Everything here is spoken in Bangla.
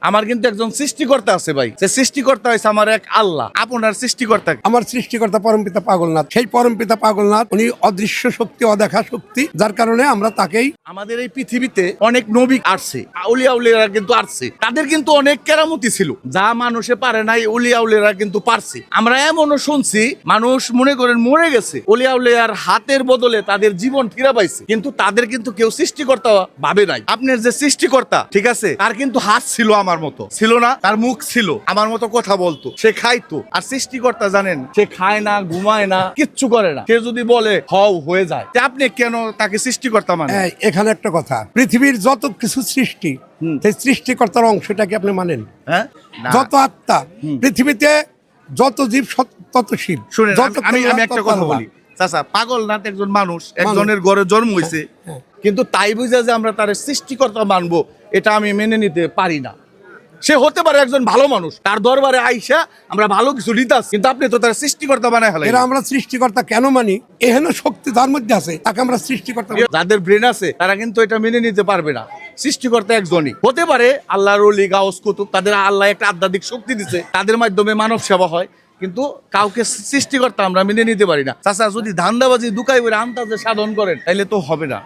আমার কিন্তু একজন সৃষ্টিকর্তা আছে ভাই, সে সৃষ্টিকর্তা হয়েছে আমার এক আল্লাহ। আপনার সৃষ্টিকর্তা আমার সৃষ্টিকর্তা পরমপিতা পাগলনাথ। সেই পরমপিতা পাগলনাথ উনি অদৃশ্য শক্তি, অদেখা শক্তি, যার কারণে আমরা তাকেই। আমাদের এই পৃথিবীতে অনেক নবী আসছে, আউলিয়া উলিয়ারা কিন্তু আসছে, তাদের কিন্তু অনেক কেরামতি ছিল যা মানুষে পারে নাই, উলিয়া উলিয়ারা কিন্তু পারছে। আমরা এমনও শুনছি মানুষ মনে করেন মরে গেছে, উলিয়া উলিয়ার হাতের বদলে তাদের জীবন ফিরে পাইছে, কিন্তু তাদের কিন্তু কেউ সৃষ্টিকর্তা ভাবে নাই। আপনার যে সৃষ্টিকর্তা ঠিক আছে, তার কিন্তু হাত ছিল আমার মতো, ছিল না? তার মুখ ছিল আমার মতো, কথা বলতো, সে খাইতো। আর সৃষ্টিকর্তা জানেন, সে খায় না, ঘুমায় না, কিচ্ছু করে না। সে যদি বলে হও, হয়ে যায়। তা আপনি কেন তাকে সৃষ্টিকর্তা মানে? এখানে একটা কথা, পৃথিবীর যত কিছু সৃষ্টি, সেই সৃষ্টিকর্তার অংশটাকে আপনি মানেন? হ্যাঁ, না। যত আত্মা পৃথিবীতে, যত জীব তত শিব। শুনেন, যত আমি কল্যাণ, একটা তত কথা আল্লাহ। বলি চাচা, পাগলনাথ একজন মানুষ, একজনের ঘরে জন্ম হয়েছে, কিন্তু তাই বুঝা যে আমরা তার সৃষ্টিকর্তা মানবো, এটা আমি মেনে নিতে পারি না। সে হতে পারে একজন ভালো মানুষ, তার দরবারে আইসা আমরা ভালো কিছু নিতাস, কিন্তু আপনি তো তার সৃষ্টিকর্তা বানায় ফেলেন। এরা আমরা সৃষ্টিকর্তা কেন মানি? এহেন শক্তি তার মধ্যে আছে, তাকে আমরা সৃষ্টিকর্তা। যাদের ব্রেন আছে তারা কিন্তু এটা মেনে নিতে পারবে না। সৃষ্টিকর্তা একজনই হতে পারে, আল্লাহর ওলি, গাউস, কুতুব, তাদের আল্লাহ একটা আধ্যাত্মিক শক্তি দিছে, তাদের মাধ্যমে মানব সেবা হয়, কিন্তু কাউকে সৃষ্টিকর্তা আমরা মেনে নিতে পারি না। চাচা, যদি ধান্দাবাজি দুকাই করে আন্দাজে সাধন করেন তাইলে তো হবে না।